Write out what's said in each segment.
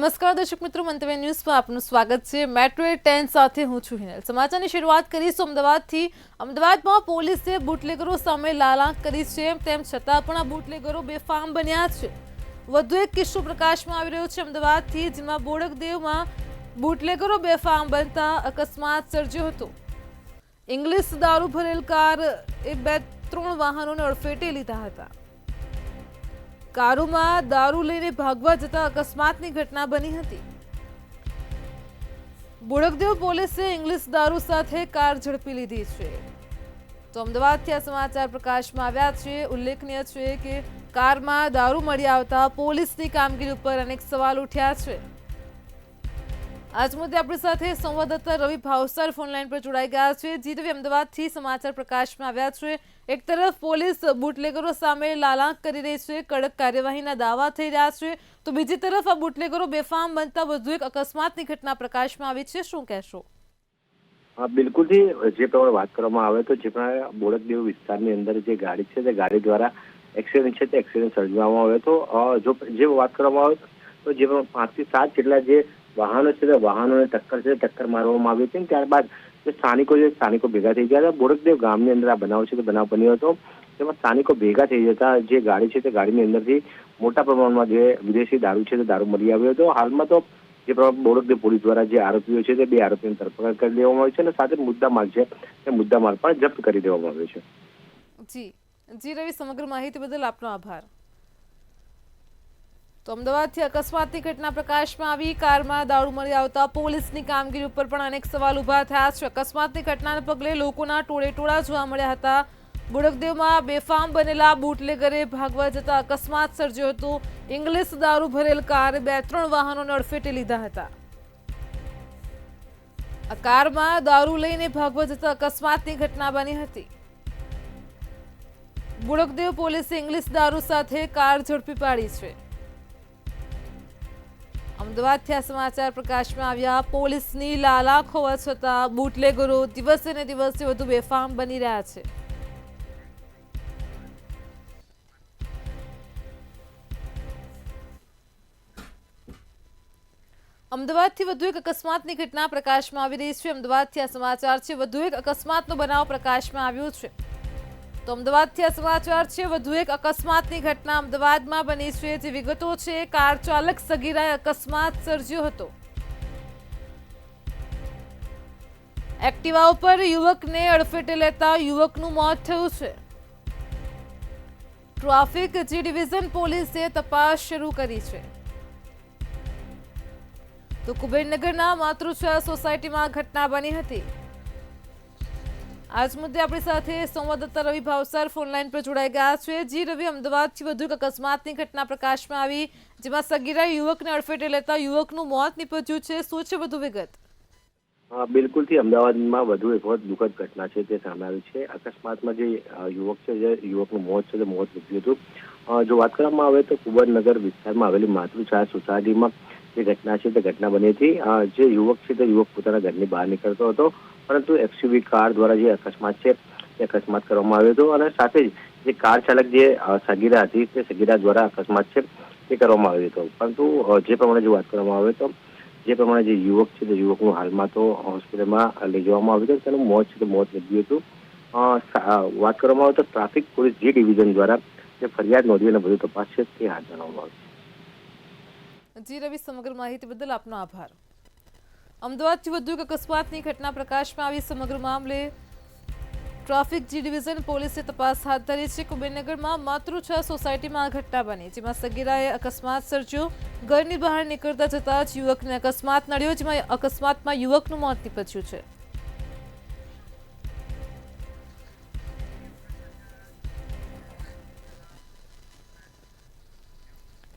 નમસ્કાર દર્શક મિત્રો, મંતવ્ય ન્યૂઝમાં આપનું સ્વાગત છે। મેટ્રો 10 સાથે હું છું હિનલ। સમાચારની શરૂઆત કરીશું અમદાવાદથી। અમદાવાદમાં પોલીસે બુટલેગરો સામે લાલાંક કરી છે, તેમ છતાં પણ આ બુટલેગરો બેફામ બન્યા છે। વધુ એક કિસ્સો પ્રકાશમાં આવી રહ્યો છે અમદાવાદથી, જેમાં બોડકદેવમાં બુટલેગરો બેફામ બનતા અકસ્માત સર્જ્યો હતો। ઇંગ્લિશ દારૂ ભરેલ કાર એ 2-3 વાહનોને અડફેટે લીધા હતા। કારોમાં દારૂ લઈને ભાગવા જતા અકસ્માતની ઘટના બની હતી। બોડકદેવ પોલીસે ઇંગ્લિશ દારૂ સાથે કાર ઝડપી લીધી છે। તો અમદાવાદથી આ સમાચાર પ્રકાશમાં આવ્યા છે। ઉલ્લેખનીય છે કે કારમાં દારૂ મળી આવતા પોલીસની કામગીરી ઉપર અનેક સવાલ ઉઠ્યા છે। આજ મુદ્દે આપણી સાથે સંવાદદાતા રવિ ભાવસાર ફોનલાઈન પર જોડાઈ ગયા છે। જી રવિ, અમદાવાદથી સમાચાર પ્રકાશમાં આવ્યા છે। એક તરફ પોલીસ બુટલેગરો સામે લાલાંક કરી રહી છે, કડક કાર્યવાહીના દાવા થઈ રહ્યા છે, તો બીજી તરફ આ બુટલેગરો બેફામ બનતા વધુ એક અકસ્માતની ઘટના પ્રકાશમાં આવી છે। શું કહેશો? બિલકુલ જી, જે પ્રમાણે વાત કરવામાં આવે તો જે પ્રમાણે બોડકદેવ વિસ્તારની અંદર જે ગાડી છે તે ગાડી દ્વારા એક્સિડન્ટ છે તે એક્સિડન્ટ સર્જવામાં આવ્યો હતો। જો જે વાત કરવામાં આવે તો જે 5 થી 7 જેટલા જે વાહનો છે તે વાહનોને ટક્કર મારવામાં આવી હતી। ત્યારબાદ જે સ્થાનિકો ભેગા થઈ ગયા હતા। બોડકદેવ ગામની અંદર આ બનાવ છે તે બનાવ બન્યો હતો, તેમાં સ્થાનિકો ભેગા થઈ જતા જે ગાડી છે તે ગાડીની અંદરથી મોટા પ્રમાણમાં જે વિદેશી દારૂ છે તે દારૂ મળી આવ્યો હતો। હાલમાં તો જે બોડકદેવ પોલીસ દ્વારા જે આરોપીઓ છે તે 2 આરોપીઓની ધરપકડ કરી દેવામાં આવી છે અને સાથે મુદ્દામાલ છે તે મુદ્દામાલ પણ જપ્ત કરી દેવામાં આવ્યો છે। જી રવિ, સમગ્ર માહિતી બદલ આપનો આભાર। તો અમદાવાદથી અકસ્માતની ઘટના પ્રકાશમાં આવી। કારમાં દારૂ મળી આવતા પોલીસની કામગીરી ઉપર પણ અનેક સવાલ ઉભા થયા છે। અકસ્માતની ઘટનાને પગલે લોકોના ટોળેટોળા જોવા મળ્યા હતા। બોડકદેવમાં બેફામ બનેલા બુટલેગરે ભાગવા જતા અકસ્માત સર્જ્યો હતો। ઇંગ્લિશ દારૂ ભરેલ કાર 2-3 વાહનોને અડફેટે લીધા હતા। આ કારમાં દારૂ લઈને ભાગવા જતા અકસ્માતની ઘટના બની હતી। બોડકદેવ પોલીસે ઇંગ્લિશ દારૂ સાથે કાર ઝડપી પાડી છે। અમદાવાદથી આ સમાચાર પ્રકાશમાં આવ્યા। પોલીસની લાલાંક હોવા છતાં બુટલેગરો દિવસે ને દિવસે વધુ બેફામ બની રહ્યા છે। અમદાવાદથી વધુ એક અકસ્માતની ઘટના પ્રકાશમાં આવી રહી છે। અમદાવાદથી આ સમાચાર છે। વધુ એક અકસ્માતનો બનાવ પ્રકાશમાં આવ્યો છે। તો અમદાવાદથી આ સમાચાર છે। વધુ એક અકસ્માતની ઘટના અમદાવાદમાં બની છે। જે વિગતો છે, કાર ચાલક સગીરાએ અકસ્માત સર્જ્યો હતો। એક્ટિવા ઉપર યુવકને અડફેટે લેતા યુવકનું મોત થયું છે। ટ્રાફિક જી ડિવિઝન પોલીસે તપાસ શરૂ કરી છે। તો કુબેરનગરના માતૃછાયા સોસાયટીમાં ઘટના બની હતી। આજ મુદ્દે આપણી સાથે સંવાદદાતા રવિ ભાવસાર ફોનલાઈન પર જોડાઈ ગયા છે। જી રવિ, અમદાવાદથી વધુ એક અકસ્માતની ઘટના પ્રકાશમાં આવી, જેમાં સગીરા યુવકને અડફેટે લેતા યુવકનું મોત નીપજ્યું છે। શું છે વધુ વિગત? બિલકુલથી અમદાવાદમાં વધુ એક વખત દુઃખદ ઘટના છે તે સામે આવી છે। અકસ્માતમાં જે યુવક છે, જે યુવકનું મોત છે તે મોત નીપજ્યું હતું। જો વાત કરવામાં આવે તો કુબેરનગર વિસ્તારમાં આવેલી માતૃછાયા સોસાયટીમાં જે ઘટના છે તે ઘટના બની હતી। જે યુવક છે તે યુવક પોતાના ઘરની બહાર નીકળતો હતો, પરંતુ એક્સયુવી કાર દ્વારા જે અકસ્માત છે તે અકસ્માત કરવામાં આવ્યો હતો અને સાથે જ જે કાર ચાલક જે સગીરા હતી તે સગીરા દ્વારા અકસ્માત છે તે કરવામાં આવ્યો હતો। પરંતુ જે પ્રમાણે જો વાત કરવામાં આવે તો જે પ્રમાણે જે યુવક છે તે યુવકનું હાલમાં તો હોસ્પિટલમાં લઈ જવામાં આવ્યું હતું, તેનું મોત છે તે મોત નીપજ્યું હતું। વાત કરવામાં આવે તો ટ્રાફિક પોલીસ જી ડિવિઝન દ્વારા જે ફરિયાદ નોંધી અને વધુ તપાસ છે તે હાથ ધરવામાં આવી। જી રવિ, સમગ્ર માહિતી બદલ આપનો આભાર। અમદાવાદથી વધુ એક અકસ્માતની ઘટના પ્રકાશમાં આવી। સમગ્ર મામલે ટ્રાફિક જી ડિવિઝન પોલીસે તપાસ હાથ ધરી છે। કુબેરનગરમાં માતૃછાયા સોસાયટીમાં આ ઘટના બની, જેમાં સગીરાએ અકસ્માત સર્જ્યો। ઘરની બહાર નીકળતા જતા જ યુવકને અકસ્માત નડ્યો, જેમાં અકસ્માતમાં યુવકનું મોત નીપજ્યું છે।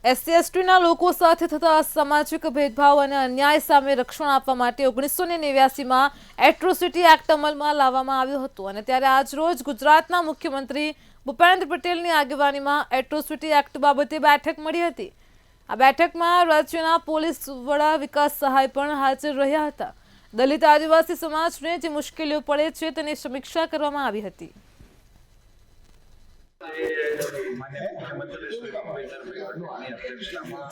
SC/STના લોકો સાથે થતા અસામાજિક ભેદભાવ અને અન્યાય સામે રક્ષણ આપવા માટે 1989માં એટ્રોસિટી એક્ટ અમલમાં લાવવામાં આવ્યો હતો અને ત્યારે આજરોજ ગુજરાતના મુખ્યમંત્રી ભૂપેન્દ્ર પટેલની આગેવાનીમાં એટ્રોસિટી એક્ટ બાબતે બેઠક મળી હતી। આ બેઠકમાં રાજ્યના પોલીસ વડા વિકાસ સહાય પણ હાજર રહ્યા હતા। દલિત આદિવાસી સમાજને જે મુશ્કેલીઓ પડે છે તેની સમીક્ષા કરવામાં આવી હતી। માન્ય મુખ્યમંત્રી શ્રી ભૂપેન્દ્રભાઈ પટેલની અધ્યક્ષતામાં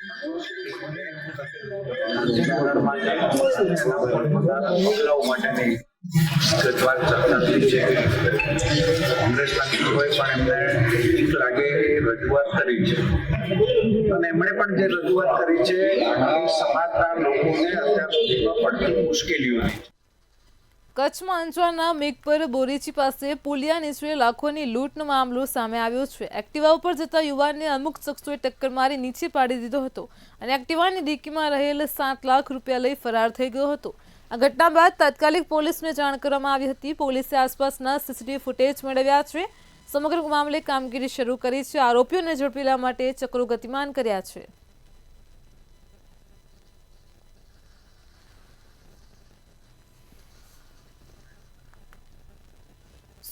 પગલાઓ માટેની વિગતવાર ચર્ચા થઈ છે. કોંગ્રેસના મિત્રોએ પણ એમને ઠીક લાગે એ રજૂઆત કરી છે અને એમણે પણ જે રજૂઆત કરી છે એ સમાજના લોકોને અત્યાર સુધીમાં પડતી મુશ્કેલીઓની. કચ્છમાં અંજારના મેઘપર બોરીચી પાસે પુલિયા નીચે લાખોની લૂંટનો મામલો સામે આવ્યો છે. એક્ટિવા ઉપર જતા યુવાનને અમુક શખ્સોએ ટક્કર મારી નીચે પાડી દીધો હતો અને એક્ટિવાની ડિક્કીમાં રહેલ 7 લાખ રૂપિયા લઈ ફરાર થઈ ગયો હતો. આ ઘટના બાદ તાત્કાલિક પોલીસને જાણ કરવામાં આવી હતી. પોલીસે આસપાસના સીસીટીવી ફૂટેજ મેળવ્યા છે. સમગ્ર મામલે કામગીરી શરૂ કરી છે. આરોપીઓને ઝડપી લેવા માટે ચક્રો ગતિમાન કર્યા છે.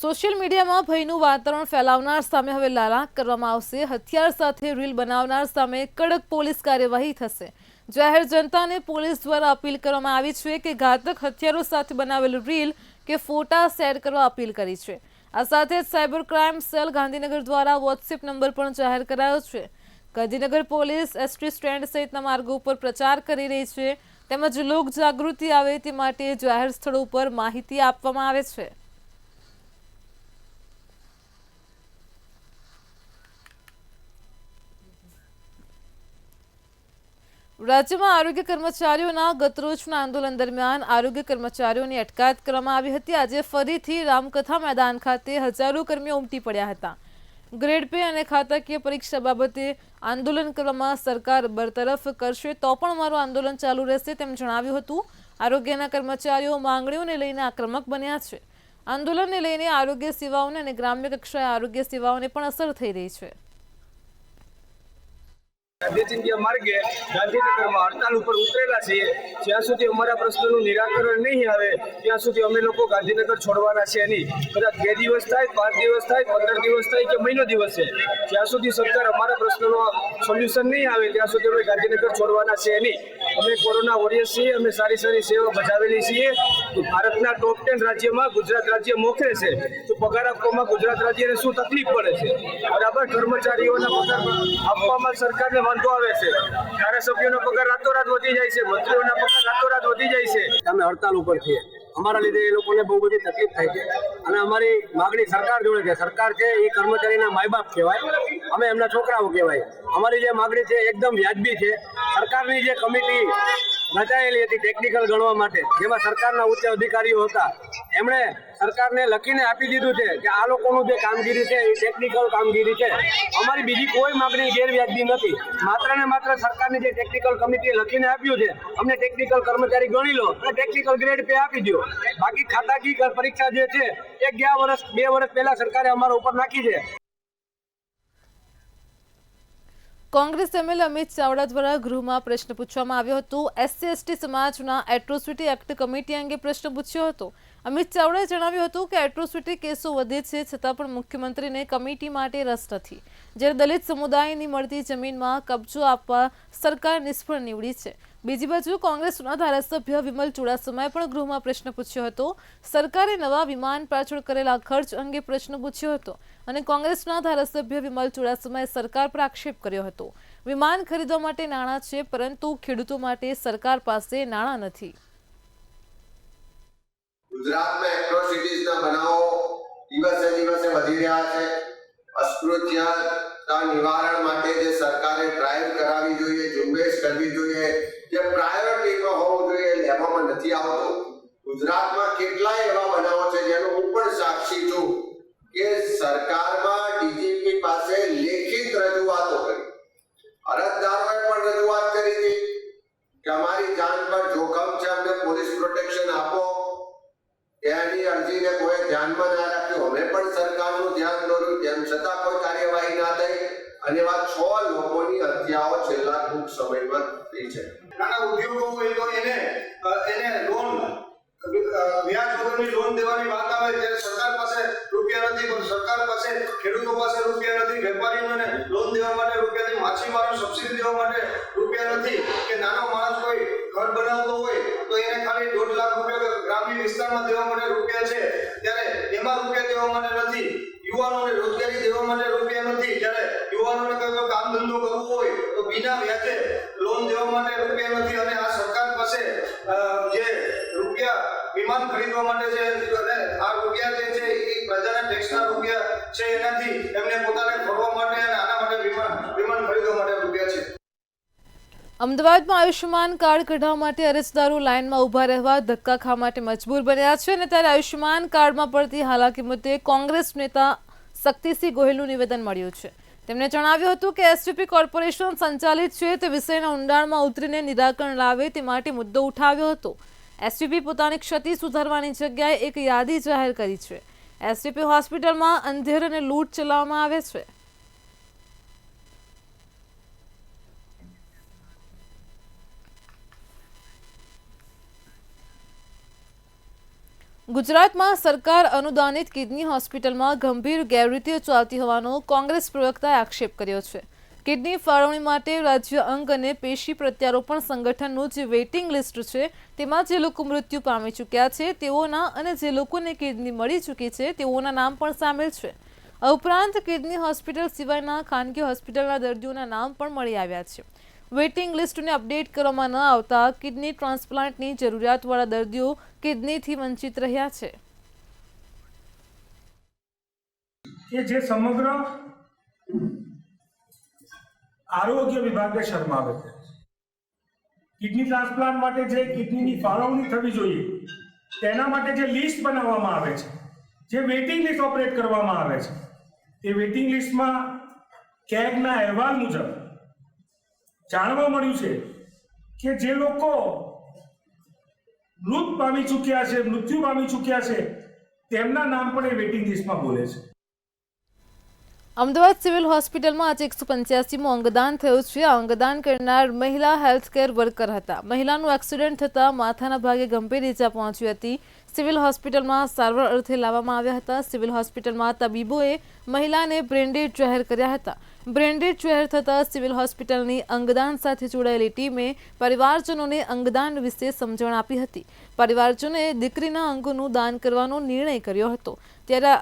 સોશિયલ મીડિયામાં ભયનું વાતાવરણ ફેલાવનાર સામે હવે લાલાક કરવામાં આવશે. હથિયાર સાથે રીલ બનાવનાર સામે કડક પોલીસ કાર્યવાહી થશે. જાહેર જનતાને પોલીસ દ્વારા અપીલ કરવામાં આવી છે કે ઘાતક હથિયારો સાથે બનાવેલ રીલ કે ફોટા શેર કરવા અપીલ કરી છે. આ સાથે જ સાયબર ક્રાઇમ સેલ ગાંધીનગર દ્વારા વોટ્સએપ નંબર પણ જાહેર કરાયો છે. ગાંધીનગર પોલીસ એસટી સ્ટેન્ડ સહિતના માર્ગો ઉપર પ્રચાર કરી રહી છે તેમજ લોક જાગૃતિ આવે તે માટે જાહેર સ્થળો ઉપર માહિતી આપવામાં આવે છે. રાજ્યમાં આરોગ્ય કર્મચારીઓના ગતરોજના આંદોલન દરમિયાન આરોગ્ય કર્મચારીઓની અટકાયત કરવામાં આવી હતી. આજે ફરીથી રામકથા મેદાન ખાતે હજારો કર્મીઓ ઉમટી પડ્યા હતા. ગ્રેડ પે અને ખાતાકીય પરીક્ષા બાબતે આંદોલન કરવામાં સરકાર બરતરફ કરશે તો પણ અમારું આંદોલન ચાલુ રહેશે તેમ જણાવ્યું હતું. આરોગ્યના કર્મચારીઓ માંગણીઓને લઈને આક્રમક બન્યા છે. આંદોલનને લઈને આરોગ્ય સેવાઓને અને ગ્રામ્ય કક્ષાએ આરોગ્ય સેવાઓને પણ અસર થઈ રહી છે. ગાંધીચિંધ્યા માર્ગે ગાંધીનગરમાં હડતાલ ઉપર ઉતરેલા છીએ. જ્યાં સુધી અમારા પ્રશ્નોનું નિરાકરણ નહીં આવે ત્યાં સુધી અમે લોકો ગાંધીનગર છોડવાના છે નહીં. કદાચ 2 દિવસ થાય, 5 દિવસ થાય, 15 દિવસ થાય કે મહિનો દિવસ છે, જ્યાં સુધી સરકાર અમારા પ્રશ્નોનો સોલ્યુશન નહીં આવે ત્યાં સુધી અમે ગાંધીનગર છોડવાના છે નહીં. અમે કોરોના વોરિયર્સ છીએ. અમે સારી સેવા બજાવેલી છીએ. ભારતના ટોપ 10 રાજ્યમાં ગુજરાત રાજ્ય મોખરે છે. તો પગાર આપવામાં ગુજરાત રાજ્યને શું તકલીફ પડે છે? બરાબર, કર્મચારીઓના પગાર આપવામાં સરકારને વાંધો આવે છે. ધારાસભ્યોનો પગાર રાતોરાત વધી જાય છે, મંત્રીઓના પગાર રાતોરાત વધી જાય છે. અમે હડતાલ ઉપર છીએ. અમારા લીધે એ લોકોને બહુ બધી તકલીફ થાય છે અને અમારી માગણી સરકાર જોડે છે. સરકાર છે એ કર્મચારીના માય બાપ કહેવાય, અમે એમના છોકરાઓ કહેવાય. અમારી જે માગણી છે એકદમ વ્યાજબી છે. સરકારની જે કમિટી રચાયેલી હતી ટેકનિકલ ગણવા માટે, જેમાં સરકારના ઉચ્ચ અધિકારીઓ હતા, એમણે સરકારને લખીને આપી દીધું છે કે આ લોકોનું જે કામગીરી છે એ ટેકનિકલ કામગીરી છે. અમારી બીજી કોઈ માગણી ગેરવ્યાજબી નથી. માત્ર ને માત્ર સરકારની જે ટેકનિકલ કમિટીએ લખીને આપ્યું છે અમને ટેકનિકલ કર્મચારી ગણી લો અને ટેકનિકલ ગ્રેડ પે આપી દો. બાકી ખાતાકીય પરીક્ષા જે છે એ 2 વર્ષ પહેલા સરકારે અમારા ઉપર નાખી છે. કોંગ્રેસ એમએલએ અમિત ચાવડા દ્વારા ગૃહમાં પ્રશ્ન પૂછવામાં આવ્યો હતો. SC/ST સમાજના એટ્રોસિટી એક્ટ કમિટી અંગે પ્રશ્ન પૂછ્યો હતો. અમિત ચાવડાએ જણાવ્યું હતું કે એટ્રોસિટી કેસો વધે છે છતાં પણ મુખ્યમંત્રીને કમિટી માટે રસ નથી. જ્યારે દલિત સમુદાયની મળતી જમીનમાં કબજો આપવા સરકાર નિષ્ફળ નીવડી છે. બીજી બાજુ કોંગ્રેસના ધારાસભ્ય વિમલ ચુડાસમાએ પણ ગૃહમાં પ્રશ્ન પૂછ્યો હતો. સરકારે નવા વિમાન પાછળ કરેલા ખર્ચ અંગે પ્રશ્ન પૂછ્યો હતો અને કોંગ્રેસના ધારાસભ્ય વિમલ ચુડાસમાએ સરકાર પર આક્ષેપ કર્યો હતો. વિમાન ખરીદવા માટે નાણાં છે પરંતુ ખેડૂતો માટે સરકાર પાસે નાણાં નથી. ગુજરાતમાં એટ્રોસિટીઝના બનાવો દિવસે દિવસે વધી રહ્યા છે. અસ્પૃશ્યતા નિવારણ માટે જે સરકારે ડ્રાઈવ કરાવવી જોઈએ, ઝુંબેશ કરવી જોઈએ, જે પ્રાયોરિટીમાં હોવું જોઈએ લેવામાં નથી આવતું. ગુજરાતમાં કેટલાય એવા બનાવો છે જેનો હું પણ સાક્ષી છું કે સરકારમાં ડીજીપી પાસે લેખિત રજૂઆતો કરી, અરજદારોએ પણ રજૂઆત કરી હતી કે અમારી જાન પર જોખમ છે, અમને પોલીસ પ્રોટેક્શન આપો. એની અરજીને કોઈ ધ્યાનમાં ના રાખ્યું. અમે પણ સરકારનું ધ્યાન દોર્યું, તેમ છતાં કોઈ કાર્યવાહી ના થઈ અને એવા 6 લોકોની હત્યાઓ છેલ્લા ટૂંક સમયમાં થઈ છે. નાના ઉદ્યોગો હોય તો એને લોન વ્યાજ વગરની લોન દેવાની વાત આવે ત્યારે સરકાર પાસે રૂપિયા નથી, પણ સરકાર પાસે ખેડૂતો પાસે રૂપિયા નથી, વેપારીઓને લોન દેવા માટે રૂપિયા નથી, માછીમારોને સબસિડી દેવા માટે રૂપિયા નથી, કે નાનો માણસ કોઈ ઘર બનાવતો હોય તો એને ખાલી 1.5 લાખ રૂપિયા ગ્રામ્ય વિસ્તારમાં દેવા માટે રૂપિયા છે, ત્યારે એમાં રૂપિયા દેવા માટે નથી. યુવાનોને રોજગારી દેવા માટે રૂપિયા નથી. જ્યારે યુવાનોને કોઈ કામ ધંધો કરવો હોય તો વિના વ્યાજે વિમાન ખરીદવા માટે છે અને આ રૂપિયા જે છે એ પ્રજાના ટેક્સના રૂપિયા છે, એનાથી એમને પોતાને ફરવા માટે અને આના માટે વિમાન ખરીદવા માટે રૂપિયા છે. અમદાવાદમાં આયુષ્યમાન કાર્ડ કઢાવવા માટે અરજદારો લાઇનમાં ઊભા રહેવા ધક્કા ખાવા માટે મજબૂર બન્યા છે અને ત્યારે આયુષ્યમાન કાર્ડમાં પડતી હાલાકી મુદ્દે કોંગ્રેસ નેતા શક્તિસિંહ ગોહિલનું નિવેદન મળ્યું છે. તેમણે જણાવ્યું હતું કે એસટીપી કોર્પોરેશન સંચાલિત છે તે વિષયના ઊંડાણમાં ઉતરીને નિરાકરણ લાવે તે માટે મુદ્દો ઉઠાવ્યો હતો. એસટીપી પોતાની ક્ષતિ સુધારવાની જગ્યાએ એક યાદી જાહેર કરી છે. એસટીપી હોસ્પિટલમાં અંધેર અને લૂંટ ચલાવવામાં આવે છે. ગુજરાતમાં સરકાર અનુદાનિત કિડની હોસ્પિટલમાં ગંભીર ગેરરીતિઓ ચાલતી હોવાનો કોંગ્રેસ પ્રવક્તાએ આક્ષેપ કર્યો છે. કિડની ફાળવણી માટે રાજ્ય અંગ અને પેશી પ્રત્યારોપણ સંગઠનનું જે વેઇટિંગ લિસ્ટ છે તેમાં જે લોકો મૃત્યુ પામી ચૂક્યા છે તેઓના અને જે લોકોને કિડની મળી ચૂકી છે તેઓના નામ પણ સામેલ છે. આ ઉપરાંત કિડની હોસ્પિટલ સિવાયના ખાનગી હોસ્પિટલના દર્દીઓના નામ પણ મળી આવ્યા છે. વેઇટિંગ લિસ્ટને અપડેટ કરવામાં ન આવતા કિડની ટ્રાન્સપ્લાન્ટની જરૂરિયાતવાળા દર્દીઓ કિડનીથી વંચિત રહ્યા છે. કે જે સમગ્ર આરોગ્ય વિભાગને શરમાવે છે. કિડની ટ્રાન્સપ્લાન્ટ માટે જે કિડનીની ફાળવણી થવી જોઈએ તેના માટે જે લિસ્ટ બનાવવામાં આવે છે, જે વેઇટિંગ લિસ્ટ ઓપરેટ કરવામાં આવે છે, તે વેઇટિંગ લિસ્ટમાં કેગના અહેવાલ મુજબ જાણવા મળ્યું છે કે જે લોકો મૃત્યુ પામી ચૂક્યા છે તેમના નામ પણ એ વેઇટિંગ લિસ્ટમાં બોલે છે. અમદાવાદ સિવિલ હોસ્પિટલમાં આજે 185મું અંગદાન થયું છે. આ અંગદાન કરનાર મહિલા હેલ્થકેર વર્કર હતા. મહિલાનું એક્સિડન્ટ થતાં માથાના ભાગે ગંભીર ઈજા પહોંચી હતી. સિવિલ હોસ્પિટલમાં સારવાર અર્થે લાવવામાં આવ્યા હતા. સિવિલ હોસ્પિટલમાં તબીબોએ મહિલાને બ્રેન્ડેડ જાહેર કર્યા હતા. બ્રેન્ડેડ જાહેર થતાં સિવિલ હોસ્પિટલની અંગદાન સાથે જોડાયેલી ટીમે પરિવારજનોને અંગદાન વિશે સમજણ આપી હતી. પરિવારજનોએ દીકરીના અંગોનું દાન કરવાનો નિર્ણય કર્યો હતો. ત્યારે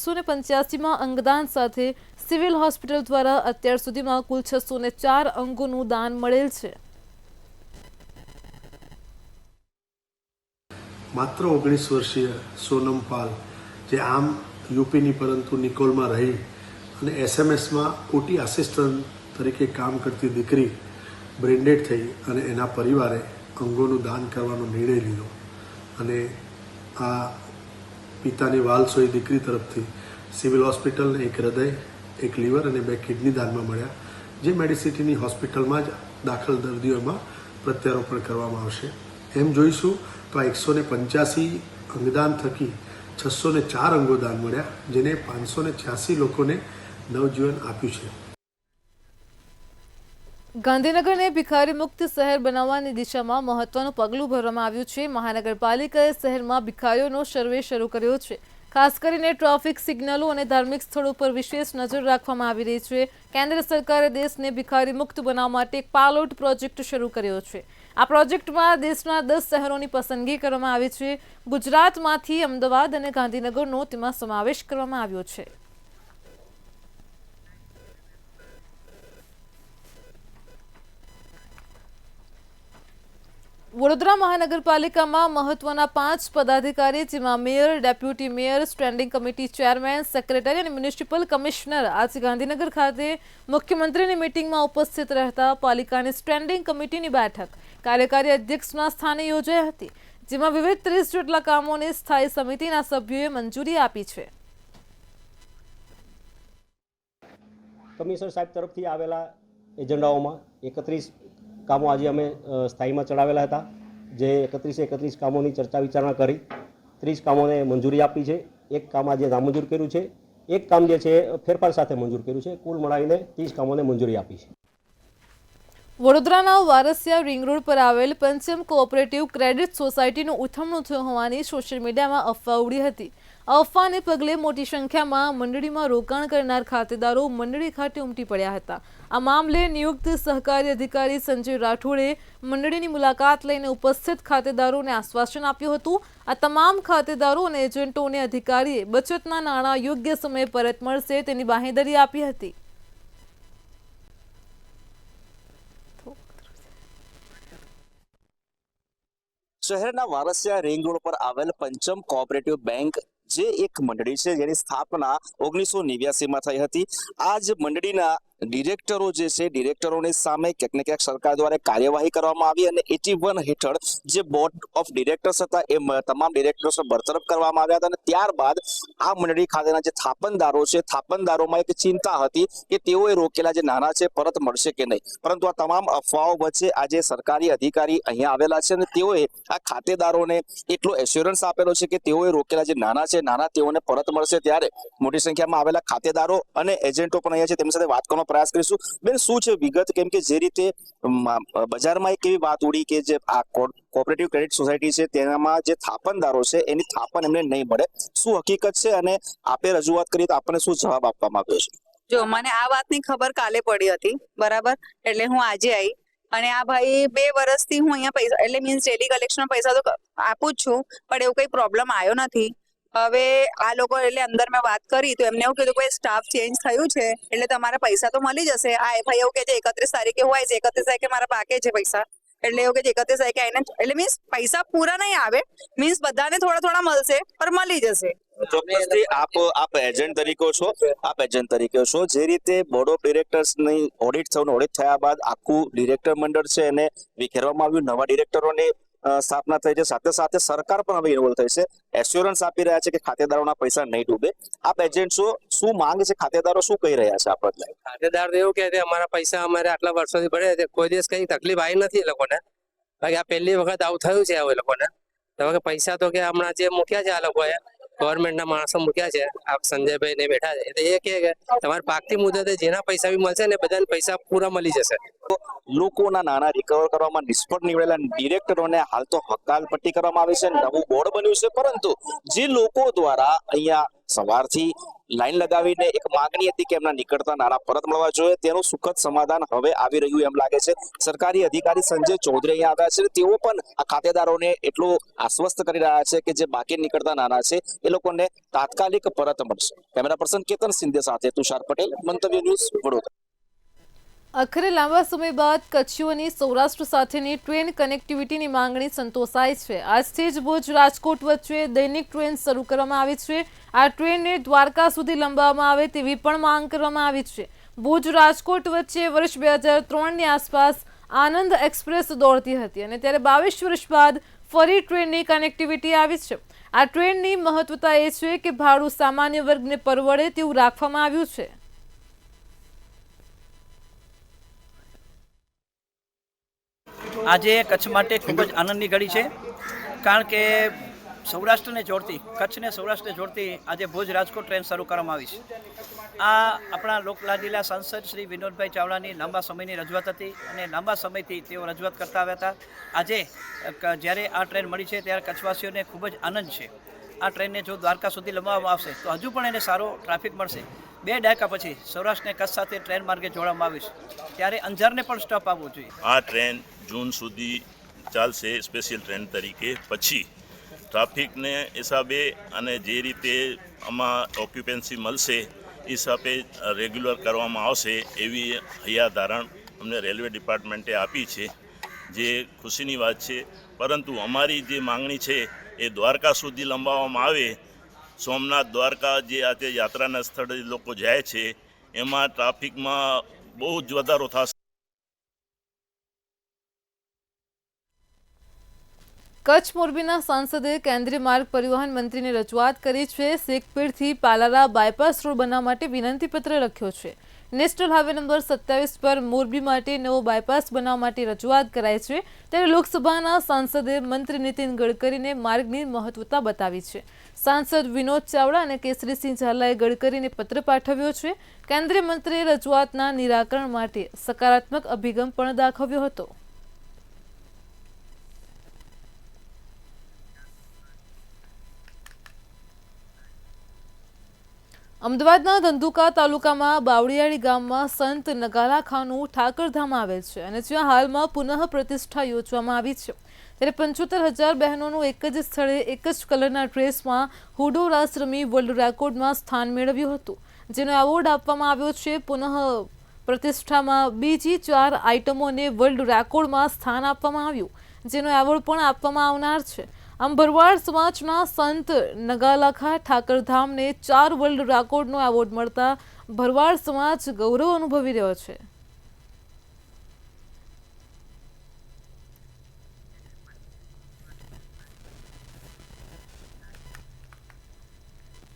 185માં અંગદાન સાથે સિવિલ હોસ્પિટલ દ્વારા અત્યાર સુધીમાં કુલ 604 અંગોનું દાન મળેલ છે. માત્ર 19 વર્ષીય સોનમ પાલ, જે આમ યુપીની પરંતુ નિકોલમાં રહી અને એસએમએસમાં ઓટી આસિસ્ટન્ટ તરીકે કામ કરતી દીકરી બ્રેન્ડેડ થઈ અને એના પરિવારે અંગોનું દાન કરવાનો નિર્ણય લીધો અને આ પિતાની વાલસોઈ દીકરી તરફથી સિવિલ હોસ્પિટલને એક હૃદય, એક લીવર અને 2 કિડની દાનમાં મળ્યા, જે મેડિસિટીની હોસ્પિટલમાં જ દાખલ દર્દીઓમાં પ્રત્યારોપણ કરવામાં આવશે. એમ જોઈશું તો આ 185 અંગદાન થકી 604 અંગો દાન મળ્યા, જેને 586 લોકોને નવજીવન આપ્યું છે. ગાંધીનગરને ભિખારી મુક્ત શહેર બનાવવાની દિશામાં મહત્વનું પગલું ભરવામાં આવ્યું છે. મહાનગરપાલિકાએ શહેરમાં ભિખારીઓનો સર્વે શરૂ કર્યો છે. ખાસ કરીને ટ્રાફિક સિગ્નલો અને ધાર્મિક સ્થળો પર વિશેષ નજર રાખવામાં આવી રહી છે. કેન્દ્ર સરકારે દેશને ભિખારી મુક્ત બનાવવા માટે એક પાયલોટ પ્રોજેક્ટ શરૂ કર્યો છે. આ પ્રોજેક્ટમાં દેશના 10 શહેરોની પસંદગી કરવામાં આવી છે. ગુજરાતમાંથી અમદાવાદ અને ગાંધીનગરનો તેમાં સમાવેશ કરવામાં આવ્યો છે. વડોદરા મહાનગરપાલિકામાં મહત્વના 5 પદાધિકારી, જેમાં mayor, deputy mayor, standing committee chairman, secretary અને મ્યુનિસિપલ કમિશનર આજે ગાંધીનગર ખાતે મુખ્યમંત્રીની મીટિંગમાં ઉપસ્થિત રહેતા પાલિકાની સ્ટેન્ડિંગ કમિટીની બેઠક કાર્યકારી અધ્યક્ષના સ્થાને યોજાઈ હતી, જેમાં વિવિધ 30 જેટલા કામોને સ્થાયી સમિતિના સભ્યોએ મંજૂરી આપી છે. કમિશનર સાહેબ તરફથી આવેલા એજન્ડાઓમાં 31 કામો આજે અમે સ્થાયીમાં ચડાવેલા હતા, જે 31 કામોની ચર્ચા વિચારણા કરી 30 કામોને મંજૂરી આપી છે. 1 કામ આજે નામંજૂર કર્યું છે, 1 કામ જે છે ફેરફાર સાથે મંજૂર કર્યું છે. કુલ મળાવીને 30 કામોને મંજૂરી આપી છે. વડોદરાના વારસિયા રિંગ રોડ પર આવેલ પંચમ કોઓપરેટિવ ક્રેડિટ સોસાયટીનું ઉથમણું થયું હોવાની સોશિયલ મીડિયામાં અફવા ઉડી હતી. આ અફવાને પગલે મોટી સંખ્યામાં મંડળીમાં રોકાણ કરનાર ખાતેદારો મંડળી ખાતે ઉમટી પડ્યા હતા. આ મામલે નિયુક્ત સહકારી અધિકારી સંજય રાઠોડે મંડળીની મુલાકાત લઈને ઉપસ્થિત ખાતેદારોને આશ્વાસન આપ્યું હતું. આ તમામ ખાતેદારો અને એજન્ટોને અધિકારીએ બચતના નાણાં યોગ્ય સમયે પરત મળશે તેની બાંહેધરી આપી હતી. શહેરના વારસિયા રિંગ રોડ પર આવેલ પંચમ કોઓપરેટિવ બેંક જે એક મંડળી છે જેની સ્થાપના 1989માં થઈ હતી. આ જ મંડળીના ડિરેક્ટરો જે છે ડિરેક્ટરોની સામે ક્યાંક ને ક્યાંક સરકાર દ્વારા કાર્યવાહી કરવામાં આવી અને 81 હેઠળ જે બોર્ડ ઓફ ડિરેક્ટર્સ હતા એ તમામ ડિરેક્ટર્સને બરતરફ કરવામાં આવ્યા હતા અને ત્યારબાદ આ મંડળી ખાતેના જે થાપણદારો છે થાપણદારોમાં એક ચિંતા હતી કે તેઓએ રોકેલા જે નાણાં છે પરત મળશે કે નહીં, પરંતુ આ તમામ અફવાઓ વચ્ચે આજે સરકારી અધિકારી અહીંયા આવેલા છે અને તેઓએ આ ખાતેદારોને એટલો એશ્યોરન્સ આપેલો છે કે તેઓએ રોકેલા જે નાણાં છે નાણાં તેઓને પરત મળશે. ત્યારે મોટી સંખ્યામાં આવેલા ખાતેદારો અને એજન્ટો પણ અહીંયા છે, તેમની સાથે વાત કરવાનો પ્રયાસ કરીશું. બેન, શું છે વિગત? કેમ કે જે રીતે બજારમાં એક એવી વાત ઉડી કે જે આ કોઓપરેટિવ ક્રેડિટ સોસાયટી છે તેનામાં જે થાપણદારો છે એની થાપણ એમને નહીં મળે, શું હકીકત છે અને આપે રજૂઆત કરી તો આપણને શું જવાબ આપવામાં આવ્યો છે? જો મને આ વાતની ખબર કાલે પડી હતી, બરાબર, એટલે હું આજે આવી અને આ ભાઈ 2 વર્ષથી હું અહીંયા પૈસા એટલે મીન્સ ડેલી કલેક્શનના પૈસા તો આપું જ છું, પણ એવું કઈ પ્રોબ્લેમ આવ્યો નથી. હવે આ લોકો એટલે અંદર મેં વાત કરી તો એમને એવું કીધું કે સ્ટાફ ચેન્જ થયું છે એટલે તમારા પૈસા તો મળી જશે. આ ભાઈ એવું કે છે 31 તારીખે હું આવીશ, 31 તારીખે મારા પાકે છે પૈસા, એટલે એવું કે 31 તારીખે આવીને એટલે મીન્સ પૈસા પૂરા નહીં આવે, મીન્સ બધાને થોડા થોડા મળશે પણ મળી જશે. ચોક્કસથી આપ એજન્ટ તરીકે છો, જે રીતે બોર્ડ ઓફ ડિરેક્ટર્સની ઓડિટ થયા બાદ આખું ડિરેક્ટર મંડળ છે એને વિખેરવામાં આવ્યું, નવા ડિરેક્ટરોની સ્થાપના થઈ છે, સાથે સાથે સરકાર પણ હવે ઇન્વોલ્વ થઈ છે, એશ્યોરન્સ આપી રહ્યા છે કે ખાતેદારોના પૈસા નહીં ડૂબે. આપ એજન્ટ છો, શું માંગ છે? ખાતેદારો શું કહી રહ્યા છે આપણને? ખાતેદાર એવું કે છે અમારા પૈસા અમારે આટલા વર્ષોથી ભરે છે, કોઈ દિવસ કઈ તકલીફ આવી નથી એ લોકોને. બાકી આ પહેલી વખત આવું થયું છે એ લોકોને. તો પૈસા તો કે હમણાં જે મૂક્યા છે આ લોકોએ ગવર્મેન્ટના માણસો મૂક્યા છે, આપ સંજયભાઈ ને બેઠા છે, એ કે તમારે પાકતી મુદતે જેના પૈસા બી મળશે ને બધાને પૈસા પૂરા મળી જશે. લોકોના નાણાં રિકવર કરવામાં નિષ્ફળ નીવડેલા ડિરેક્ટરોને હાલ તો હકાલપટ્ટી કરવામાં આવી છે, નવું બોર્ડ બન્યું છે, પરંતુ જે લોકો દ્વારા અહીંયા સવારથી લાઈન લગાવીને એક માંગણી હતી કે એમના નીકળતા નાણાં પરત મળવા જોઈએ, તેનું સુખદ સમાધાન હવે આવી રહ્યું એમ લાગે છે. સરકારી અધિકારી સંજય ચૌધરી અહીંયા આવ્યા છે, તેઓ પણ આ ખાતેદારોને એટલું આશ્વસ્ત કરી રહ્યા છે કે જે બાકી નીકળતા નાણાં છે એ લોકોને તાત્કાલિક પરત મળશે. કેમેરા પર્સન કેતન સિંધે સાથે તુષાર પટેલ, મંતવ્ય ન્યૂઝ, વડોદરા. આખરે લાંબા સમય બાદ કચ્છીઓની સૌરાષ્ટ્ર સાથેની ટ્રેન કનેક્ટિવિટીની માંગણી સંતોષાઈ છે. આજથી જ ભુજ રાજકોટ વચ્ચે દૈનિક ટ્રેન શરૂ કરવામાં આવી છે. આ ટ્રેનને દ્વારકા સુધી લંબાવવામાં આવે તેવી પણ માંગ કરવામાં આવી છે. ભુજ રાજકોટ વચ્ચે વર્ષ 2003ની આસપાસ આનંદ એક્સપ્રેસ દોડતી હતી અને ત્યારે 22 વર્ષ બાદ ફરી ટ્રેનની કનેક્ટિવિટી આવી છે. આ ટ્રેનની મહત્વતા એ છે કે ભાડું સામાન્ય વર્ગને પરવડે તેવું રાખવામાં આવ્યું છે. આજે કચ્છ માટે ખૂબ જ આનંદની ઘડી છે, કારણ કે સૌરાષ્ટ્રને જોડતી કચ્છને સૌરાષ્ટ્રને જોડતી આજે ભુજ રાજકોટ ટ્રેન શરૂ કરવામાં આવી છે. આ આપણા લોકલાડીલા સાંસદ શ્રી વિનોદભાઈ ચાવડાની લાંબા સમયની રજૂઆત હતી અને લાંબા સમયથી તેઓ રજૂઆત કરતા આવ્યા હતા. આજે જ્યારે આ ટ્રેન મળી છે ત્યારે કચ્છવાસીઓને ખૂબ જ આનંદ છે. આ ટ્રેનને જો દ્વારકા સુધી લંબાવવામાં આવશે તો હજુ પણ એને સારો ટ્રાફિક મળશે. 2 દાયકા પછી સૌરાષ્ટ્રને કચ્છ સાથે ટ્રેન માર્ગે જોડવામાં આવ્યું છે, ત્યારે અંજારને પણ સ્ટોપ આવવો જોઈએ. આ ટ્રેન જૂન સુધી ચાલશે સ્પેશિયલ ટ્રેન તરીકે. પછી ટ્રાફિકને હિસાબે અને જે રીતે આમાં ઓક્યુપન્સી મળશે એ હિસાબે રેગ્યુલર કરવામાં આવશે એવી હૈયાધારણ અમને રેલવે ડિપાર્ટમેન્ટે આપી છે, જે ખુશીની વાત છે. પરંતુ અમારી જે માંગણી છે એ દ્વારકા સુધી લંબાવવામાં આવે. સોમનાથ દ્વારકા જે આજે યાત્રાના સ્થળે લોકો જાય છે એમાં ટ્રાફિકમાં બહુ જ વધારો થશે. કચ્છ મોરબીના સાંસદે કેન્દ્રીય માર્ગ પરિવહન મંત્રીને રજૂઆત કરી છે. શેખપીરથી પાલારા બાયપાસ રોડ બનાવવા માટે વિનંતી પત્ર લખ્યો છે. નેશનલ હાઈવે નંબર 27 પર મોરબી માટે નવો બાયપાસ બનાવવા માટે રજૂઆત કરાઈ છે. ત્યારે લોકસભાના સાંસદે મંત્રી નીતિન ગડકરીને માર્ગની મહત્વતા બતાવી છે. સાંસદ વિનોદ ચાવડા અને કેસરીસિંહ ઝાલાએ ગડકરીને પત્ર પાઠવ્યો છે. કેન્દ્રીય મંત્રીએ રજૂઆતના નિરાકરણ માટે સકારાત્મક અભિગમ પણ દાખવ્યો હતો. અમદાવાદના ધંધુકા તાલુકામાં બાવળિયાળી ગામમાં સંત નગારા ખાનું ઠાકરધામ આવેલ છે અને જ્યાં હાલમાં પુનઃ પ્રતિષ્ઠા યોજવામાં આવી છે. ત્યારે 75,000 બહેનોનું એક જ સ્થળે એક જ કલરના ડ્રેસમાં હુડો રાસ રમી વર્લ્ડ રેકોર્ડમાં સ્થાન મેળવ્યું હતું, જેનો એવોર્ડ આપવામાં આવ્યો છે. પુનઃ પ્રતિષ્ઠામાં બીજી 4 આઇટમોને વર્લ્ડ રેકોર્ડમાં સ્થાન આપવામાં આવ્યું, જેનો એવોર્ડ પણ આપવામાં આવનાર છે. આમ ભરવાડ સમાજના સંત નગાલખા ઠાકરધામને 4 વર્લ્ડ રેકોર્ડનો એવોર્ડ મળતા ભરવાડ સમાજ ગૌરવ અનુભવી રહ્યો છે.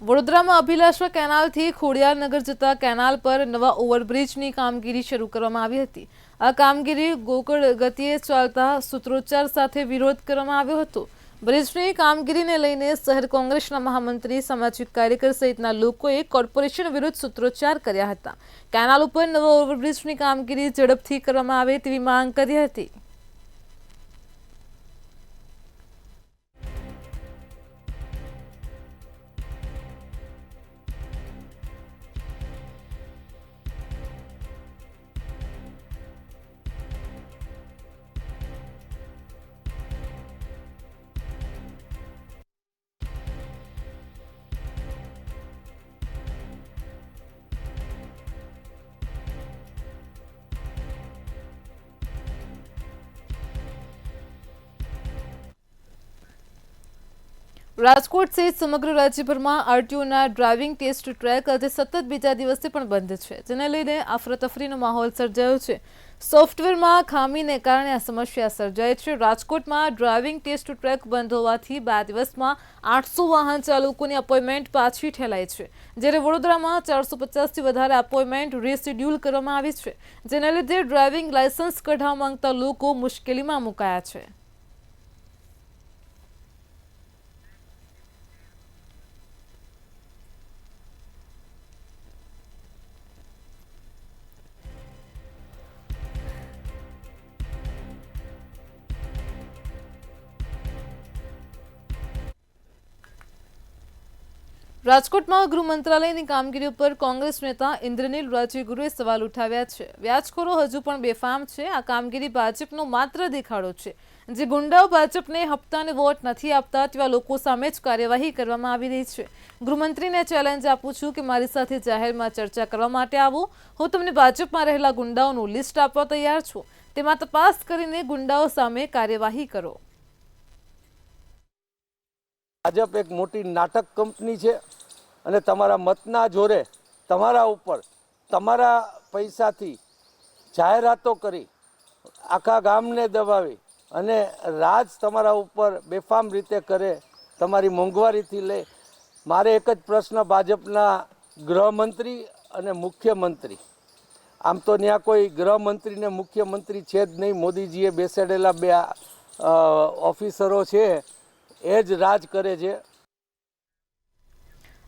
વડોદરામાં અભિલાષા કેનાલથી ખોડિયારનગર જતા કેનાલ પર નવા ઓવરબ્રિજની કામગીરી શરૂ કરવામાં આવી હતી. આ કામગીરી ગોકળ ગતિએ ચાલતા સૂત્રોચ્ચાર સાથે વિરોધ કરવામાં આવ્યો હતો. બ્રિજની કામગીરીને લઈને શહેર કોંગ્રેસના મહામંત્રી, સામાજિક કાર્યકર સહિતના લોકોએ કોર્પોરેશન વિરુદ્ધ સૂત્રોચ્ચાર કર્યા હતા. કેનાલ ઉપર નવા ઓવરબ્રિજની કામગીરી ઝડપથી કરવામાં આવે તેવી માંગ કરી હતી. રાજકોટ સહિત સમગ્ર રાજ્યભરમાં આરટીઓના ડ્રાઇવિંગ ટેસ્ટ ટ્રેક આજે સતત બીજા દિવસે પણ બંધ છે, જેને લઈને અફરાતફરીનો માહોલ સર્જાયો છે. સોફ્ટવેરમાં ખામીને કારણે આ સમસ્યા સર્જાઈ છે. રાજકોટમાં ડ્રાઇવિંગ ટેસ્ટ ટ્રેક બંધ હોવાથી 2 દિવસમાં 800 વાહન ચાલકોની અપોઇન્ટમેન્ટ પાછી ઠેલાઈ છે, જ્યારે વડોદરામાં 450થી વધારે અપોઇન્ટમેન્ટ રીશેડ્યુલ કરવામાં આવી છે, જેને લીધે ડ્રાઇવિંગ લાયસન્સ કઢાવવા માંગતા લોકો મુશ્કેલીમાં મુકાયા છે. રાજકોટમાં ગૃહ મંત્રાલયની કામગીરી ઉપર કોંગ્રેસ નેતા ઇન્દ્રનીલ રાજ્યગુરુએ સવાલ ઉઠાવ્યા છે. વ્યાજખોરો હજુ પણ બેફામ છે. આ કામગીરી ભાજપનો માત્ર દેખાડો છે. જે ગુંડાઓ ભાજપને હપ્તાને વોટ નથી આપતા તેવા લોકો સામે જ કાર્યવાહી કરવામાં આવી રહી છે. ગૃહમંત્રીને ચેલેન્જ આપું છું કે મારી સાથે જાહેરમાં ચર્ચા કરવા માટે આવો. હું તમને ભાજપમાં રહેલા ગુંડાઓનું લિસ્ટ આપવા તૈયાર છું. તેમાં તપાસ કરીને ગુંડાઓ સામે કાર્યવાહી કરો. ભાજપ એક મોટી નાટક કંપની છે અને તમારા મતના જોરે તમારા ઉપર તમારા પૈસાથી જાહેરાતો કરી આખા ગામને દબાવી અને રાજ તમારા ઉપર બેફામ રીતે કરે, તમારી મોંઘવારીથી લઈ. મારે એક જ પ્રશ્ન ભાજપના ગૃહમંત્રી અને મુખ્યમંત્રી, આમ તો ત્યાં કોઈ ગૃહમંત્રી ને મુખ્યમંત્રી છે જ નહીં, મોદીજીએ બેસાડેલા 2 ઓફિસરો છે એ જ રાજ કરે છે.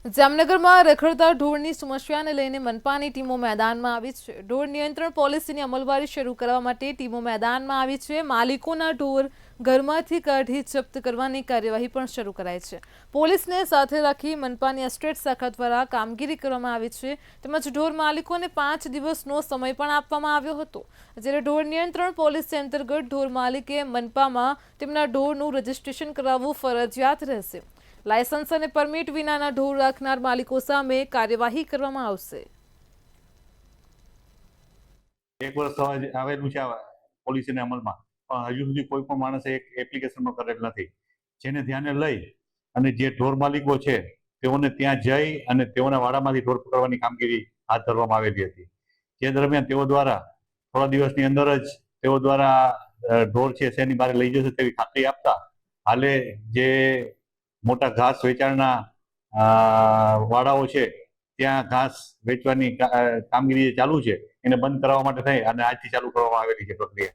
જામનગરમાં રખડતા ઢોરની સમસ્યાને લઈને મનપાની ટીમો મેદાનમાં આવી છે. ઢોર નિયંત્રણ પોલિસીની અમલવારી શરૂ કરવા માટે ટીમો મેદાનમાં આવી છે. માલિકોના ઢોર ઘરમાંથી કાઢી જપ્ત કરવાની કાર્યવાહી પણ શરૂ કરાઈ છે. પોલીસને સાથે રાખી મનપાની એસ્ટેટ શાખા દ્વારા કામગીરી કરવામાં આવી છે. તેમજ ઢોર માલિકોને 5 દિવસનો સમય પણ આપવામાં આવ્યો હતો, જ્યારે ઢોર નિયંત્રણ પોલિસી અંતર્ગત ઢોર માલિકે મનપામાં તેમના ઢોરનું રજીસ્ટ્રેશન કરાવવું ફરજિયાત રહેશે. લાયસન્સ અને પરમિટ વિનાના ઢોર રાખનાર માલિકો સામે કાર્યવાહી કરવામાં આવશે. 1 વર્ષ આવેલું છે પોલિસીના અમલમાં, પણ હજુ સુધી કોઈ પણ માણસે એક એપ્લિકેશનમાં કરેલ નથી. જેને ધ્યાને લઈ અને જે ઢોર માલિકો છે તેઓને ત્યાં જઈ અને તેઓના વાડામાંથી ઢોર પકડવાની કામગીરી હાથ ધરવામાં આવેલી હતી. જે દરમિયાન તેઓ દ્વારા થોડા દિવસની અંદર જ તેઓ દ્વારા ઢોર છે શેની બહાર લઈ જશે તેવી ખાતરી આપતા હાલે જે મોટા ઘાસ વેચાણના વાડાઓ છે ત્યાં ઘાસ વેચવાની કામગીરી ચાલુ છે એને બંધ કરવા માટે થઈ અને આજથી ચાલુ કરવામાં આવેલી છે પ્રક્રિયા.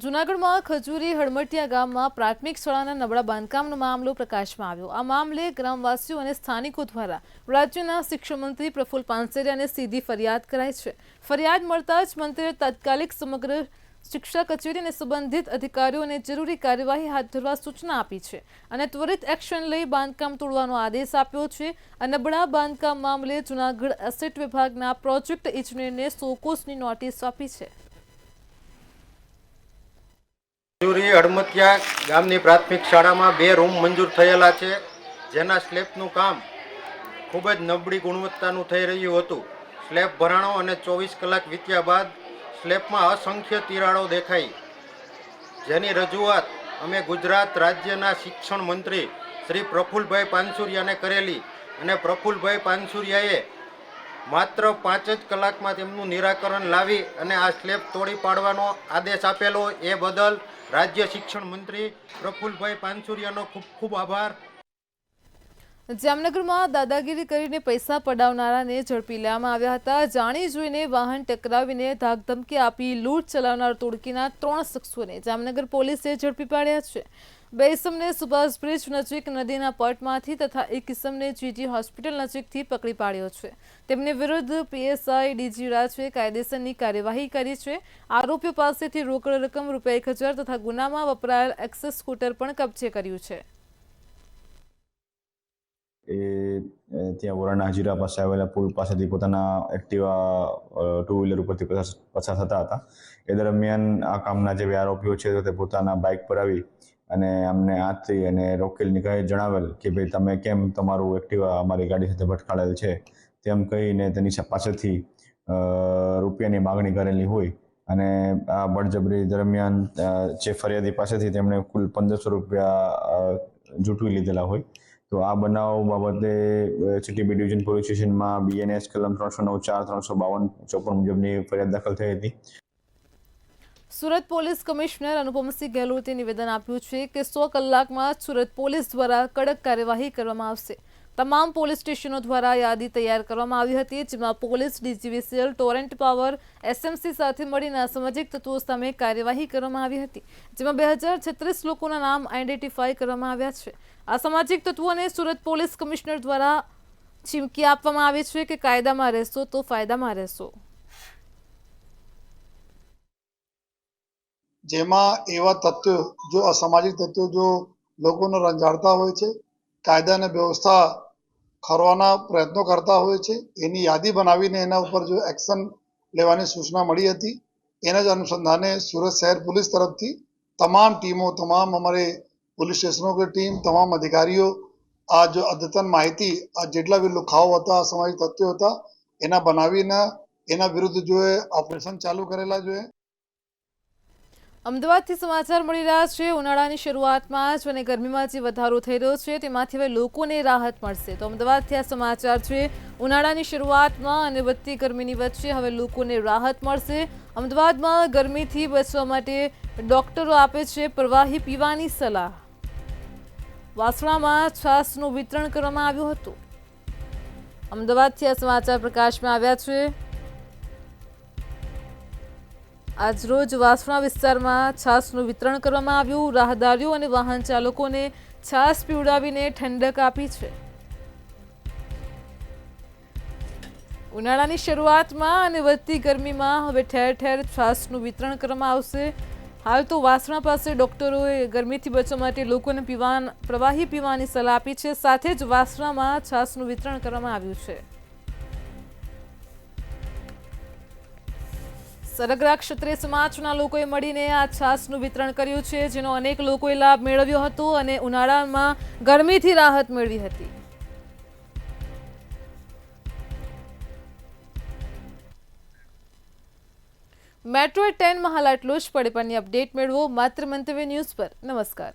જૂનાગઢમાં ખજૂરી હળમટિયા ગામમાં પ્રાથમિક શાળાના નબળા બાંધકામનો મામલો પ્રકાશમાં આવ્યો. આ મામલે ગ્રામવાસીઓ અને સ્થાનિકો દ્વારા રાજ્યના શિક્ષણ મંત્રી પ્રફુલ્લ પાનસેરિયાને સીધી ફરિયાદ કરાઈ છે. ફરિયાદ મળતા જ મંત્રીએ તાત્કાલિક સમગ્ર શિક્ષા કચેરી અને સંબંધિત અધિકારીઓને જરૂરી કાર્યવાહી હાથ ધરવા સૂચના આપી છે અને ત્વરિત એક્શન લઈ બાંધકામ તોડવાનો આદેશ આપ્યો છે. આ નબળા બાંધકામ મામલે જૂનાગઢ એસેટ વિભાગના પ્રોજેક્ટ ઇજનેરને સોકોસની નોટિસ આપી છે. ખજૂરી હળમતિયા ગામની પ્રાથમિક શાળામાં 2 રૂમ મંજૂર થયેલા છે, જેના સ્લેબનું કામ ખૂબ જ નબળી ગુણવત્તાનું થઈ રહ્યું હતું. સ્લેબ ભરાણો અને 24 કલાક વીત્યા બાદ સ્લેબમાં અસંખ્ય તિરાડો દેખાઈ, જેની રજૂઆત અમે ગુજરાત રાજ્યના શિક્ષણ મંત્રી શ્રી પ્રફુલભાઈ પાનસુરિયાને કરેલી અને પ્રફુલભાઈ પાનસુરિયાએ માત્ર 5 જ કલાકમાં તેમનું નિરાકરણ લાવી અને આ સ્લેબ તોડી પાડવાનો આદેશ આપેલો એ બદલ રાજ્ય શિક્ષણ મંત્રી પ્રફુલભાઈ પાનસુરિયાનો ખૂબ ખૂબ આભાર. જામનગરમાં દાદાગીરી કરીને પૈસા પડાવનારાને ઝડપી લેવામાં આવ્યા હતા. જાણી જોઈને વાહન ટકરાવીને ધાકધમકી આપી લૂંટ ચલાવનાર ટોળકીના 3 શખ્સોને જામનગર પોલીસે ઝડપી પાડ્યા છે. 2 ઇસમને સુભાષ બ્રિજ નજીક નદીના પટમાંથી તથા 1 ઇસમને જીજી હોસ્પિટલ નજીકથી પકડી પાડ્યો છે. તેમની વિરુદ્ધ પીએસઆઈ ડીજી રાજે કાયદેસરની કાર્યવાહી કરી છે. આરોપીઓ પાસેથી રોકડ રકમ ₹1000 તથા ગુનામાં વપરાયેલ એક્સેસ સ્કૂટર પણ કબજે કર્યું છે. ત્યાં વરાણા હજીરા પાસે આવેલા પુલ પાસેથી પોતાના એક્ટિવા 2 વ્હીલર ઉપરથી પસાર થતા હતા. એ દરમિયાન આ કામના જે આરોપીઓ છે તે પોતાના બાઇક પર આવી અને અમને હાથથી અને રોકેલ નિકાય જણાવેલ કે ભાઈ તમે કેમ તમારું એક્ટિવા અમારી ગાડી સાથે ભટકાડેલ છે તેમ કહીને તેની પાસેથી રૂપિયાની માગણી કરેલી હોય અને આ બળજબરી દરમિયાન જે ફરિયાદી પાસેથી તેમણે કુલ ₹1500 જૂટવી લીધેલા હોય. તો આ બનાવ બાબતે સિટી બી ડિવિઝન પોલીસ સ્ટેશનમાં BNS કલમ 309(4), 352, 54 મુજબની ફરિયાદ દાખલ થઈ હતી. સુરત પોલીસ કમિશનર અનુપમસિંહ ગેહલોતે નિવેદન આપ્યું છે કે 100 કલાકમાં સુરત પોલીસ દ્વારા કડક કાર્યવાહી કરવામાં આવશે. તમામ પોલીસ સ્ટેશનો દ્વારા યાદી તૈયાર કરવામાં આવી હતી, જેમાં police, DGVCL, Torrent power, SMC સાથે મળીને અસામાજિક તત્વો સામે કાર્યવાહી કરવામાં આવી હતી, જેમાં 2036 લોકોના નામ આઈડેન્ટિફાઈ કરવામાં આવ્યા છે. અસામાજિક તત્વોને સુરત પોલીસ કમિશનર દ્વારા ચીમકી આપવામાં આવી છે કે કાયદામાં રહેશો તો ફાયદામાં રહેશો. જેમાં એવા તત્વો જો અસામાજિક તત્વો જો લોકોને રંજાડતા હોય છે, કાયદા અને વ્યવસ્થા ખરવાના પ્રયત્નો કરતા હોય છે, એની યાદી બનાવીને એના ઉપર જો એક્શન લેવાની સૂચના મળી હતી. એના જ અનુસંધાને સુરત શહેર પોલીસ તરફથી તમામ ટીમો, તમામ અમારે પોલીસ સ્ટેશનો की ટીમ, તમામ અધિકારીઓ આ જો અદ્યતન માહિતી આ જેટલા બી લુખાઓ હતા, અસામાજિક તત્વો હતા, એના બનાવીને એના વિરુદ્ધ જો ઓપરેશન ચાલુ કરેલા જોઈએ. અમદાવાદથી સમાચાર મળી રહ્યા છે. ઉનાળાની શરૂઆતમાં જ અને ગરમીમાં જે વધારો થઈ રહ્યો છે તેમાંથી હવે લોકોને રાહત મળશે. તો અમદાવાદથી આ સમાચાર છે. ઉનાળાની શરૂઆતમાં અને વધતી ગરમીની વચ્ચે હવે લોકોને રાહત મળશે. અમદાવાદમાં ગરમીથી બચવા માટે ડોક્ટરો આપે છે પ્રવાહી પીવાની સલાહ. વાસણામાં છાશનું વિતરણ કરવામાં આવ્યું હતું. અમદાવાદથી આ સમાચાર પ્રકાશમાં આવ્યા છે. આજરોજ વાસણા વિસ્તારમાં છાશનું વિતરણ કરવામાં આવ્યું. રાહદારીઓ અને વાહન ચાલકોને છાશ પીવડાવીને ઠંડક આપી છે. ઉનાળાની શરૂઆતમાં અને વધતી ગરમીમાં હવે ઠેર ઠેર છાશનું વિતરણ કરવામાં આવશે. હાલ તો વાસણા પાસે ડોક્ટરોએ ગરમીથી બચવા માટે લોકોને પ્રવાહી પીવાની સલાહ આપી છે. સાથે જ વાસણામાં છાશનું વિતરણ કરવામાં આવ્યું છે. સરગરા ક્ષત્રિય સમાજના લોકોએ મળીને આ છાશનું વિતરણ કર્યું છે, જેનો અનેક લોકોએ લાભ મેળવ્યો હતો અને ઉનાળામાં ગરમીથી રાહત મેળવી હતી. મેટ્રો 10 માં હાલ આટલું જ. પડે પણની અપડેટ મેળવો માત્ર મંતવ્ય ન્યૂઝ પર. નમસ્કાર.